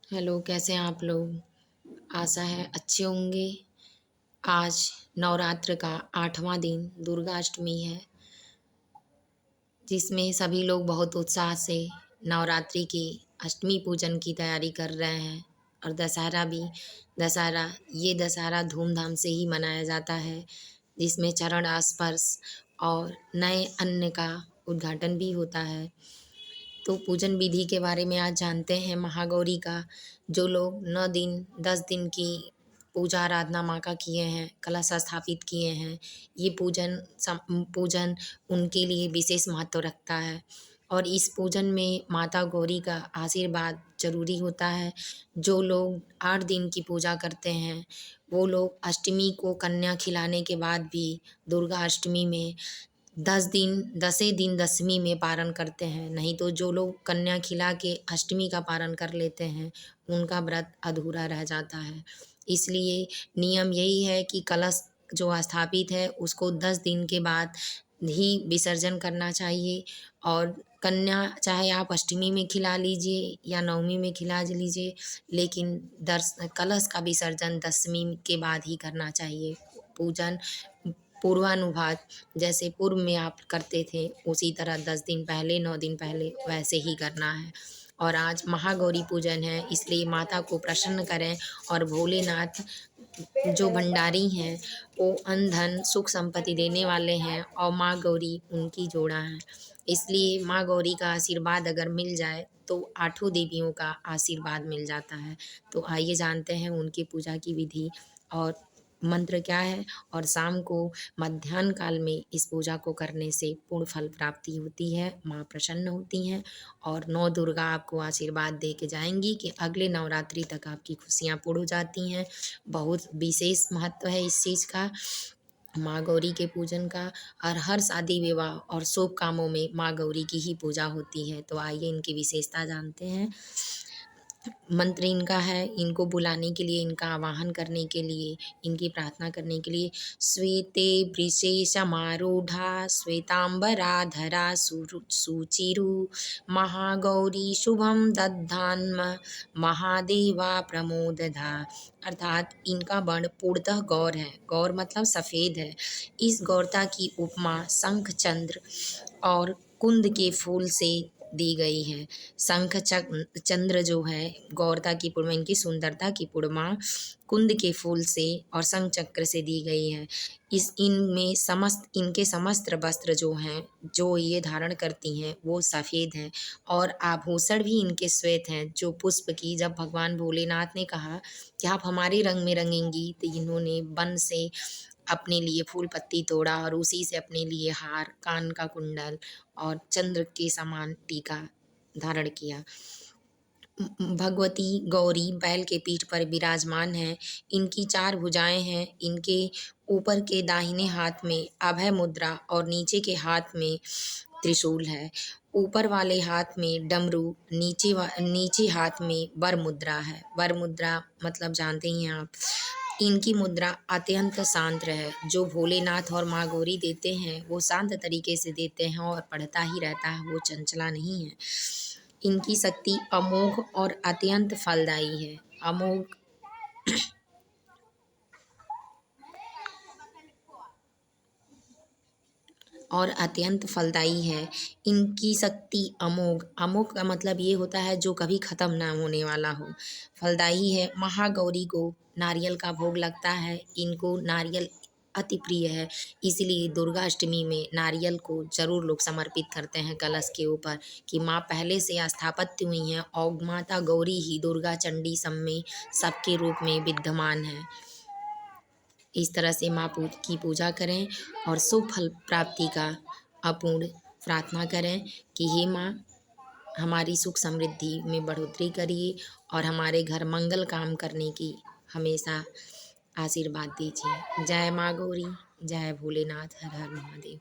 Hello, कैसे हैं आप लोग? आशा है अच्छे होंगे। आज नवरात्र का 8वां दिन दुर्गा अष्टमी है, जिसमें सभी लोग बहुत उत्साह से नवरात्रि की अष्टमी पूजन की तैयारी कर रहे हैं। और दशहरा ये दशहरा धूमधाम से ही मनाया जाता है, जिसमें चरण स्पर्श और नए अन्न का उद्घाटन भी होता है। तो पूजन विधि के बारे में आज जानते हैं महागौरी का। जो लोग 9 दिन 10 दिन की पूजा आराधना माँ का किए हैं, कलश स्थापित किए हैं, ये पूजन उनके लिए विशेष महत्व रखता है। और इस पूजन में माता गौरी का आशीर्वाद ज़रूरी होता है। जो लोग 8 दिन की पूजा करते हैं, वो लोग अष्टमी को कन्या खिलाने के बाद भी दुर्गा अष्टमी में 10 दिन दशमी में पारण करते हैं। नहीं तो जो लोग कन्या खिला के अष्टमी का पारण कर लेते हैं, उनका व्रत अधूरा रह जाता है। इसलिए नियम यही है कि कलश जो स्थापित है उसको 10 दिन के बाद ही विसर्जन करना चाहिए। और कन्या चाहे आप अष्टमी में खिला लीजिए या नवमी में खिला लीजिए, लेकिन कलश का विसर्जन दशमी के बाद ही करना चाहिए। पूजन पूर्वानुभात जैसे पूर्व में आप करते थे, उसी तरह 10 दिन पहले 9 दिन पहले वैसे ही करना है। और आज महागौरी पूजन है, इसलिए माता को प्रसन्न करें। और भोलेनाथ जो भंडारी हैं, वो अन्न धन सुख संपत्ति देने वाले हैं, और माँ गौरी उनकी जोड़ा है। इसलिए माँ गौरी का आशीर्वाद अगर मिल जाए तो 8 देवियों का आशीर्वाद मिल जाता है। तो आइए जानते हैं उनकी पूजा की विधि और मंत्र क्या है। और शाम को मध्याह्न काल में इस पूजा को करने से पूर्ण फल प्राप्ति होती है, माँ प्रसन्न होती हैं। और 9 दुर्गा आपको आशीर्वाद दे के जाएंगी कि अगले नवरात्रि तक आपकी खुशियाँ पूर्ण हो जाती हैं। बहुत विशेष महत्व है इस चीज़ का, माँ गौरी के पूजन का। और हर शादी विवाह और शुभ कामों में माँ गौरी की ही पूजा होती है। तो आइए इनकी विशेषता जानते हैं। मंत्र इनका है, इनको बुलाने के लिए, इनका आवाहन करने के लिए, इनकी प्रार्थना करने के लिए। श्वेते वृषे समारूढ़ा श्वेतांबराधरा सुचिरु महागौरी शुभम दद्धान्म महादेवा प्रमोदधा। अर्थात इनका वर्ण पूर्णतः गौर है। गौर मतलब सफ़ेद है। इस गौरता की उपमा शंख चंद्र और कुंद के फूल से दी गई है। शंख चंद्र जो है गौरता की पूर्णिमा, इनकी सुंदरता की पूर्णिमा कुंद के फूल से और शंख चक्र से दी गई है। इनके समस्त वस्त्र जो हैं, जो ये धारण करती हैं, वो सफ़ेद हैं। और आभूषण भी इनके श्वेत हैं, जो पुष्प की। जब भगवान भोलेनाथ ने कहा कि आप हमारे रंग में रंगेंगी, तो इन्होंने वन से अपने लिए फूल पत्ती तोड़ा और उसी से अपने लिए हार, कान का कुंडल और चंद्र के समान टीका धारण किया। भगवती गौरी बैल के पीठ पर विराजमान हैं। इनकी 4 भुजाएं हैं। इनके ऊपर के दाहिने हाथ में अभय मुद्रा और नीचे के हाथ में त्रिशूल है। ऊपर वाले हाथ में डमरू, नीचे हाथ में वर मुद्रा है। वर मुद्रा मतलब जानते ही हैं आप। इनकी मुद्रा अत्यंत शांत है। जो भोलेनाथ और माँ गौरी देते हैं, वो शांत तरीके से देते हैं और पढ़ता ही रहता है, वो चंचला नहीं है। इनकी शक्ति अमोघ और अत्यंत फलदायी है। अमोघ और अत्यंत फलदायी है। इनकी शक्ति अमोघ, अमोघ का मतलब ये होता है जो कभी ख़त्म ना होने वाला हो। फलदायी है। महागौरी को नारियल का भोग लगता है। इनको नारियल अति प्रिय है, इसलिए दुर्गा अष्टमी में नारियल को ज़रूर लोग समर्पित करते हैं कलश के ऊपर, कि माँ पहले से स्थापत्य हुई हैं और माता गौरी ही दुर्गा चंडी सब में सबके रूप में विद्यमान है। इस तरह से माँ की पूजा करें और शुभ फल प्राप्ति का अपूर्ण प्रार्थना करें कि हे माँ, हमारी सुख समृद्धि में बढ़ोतरी करिए और हमारे घर मंगल काम करने की हमेशा आशीर्वाद दीजिए। जय माँ गौरी, जय भोलेनाथ, हर हर महादेव।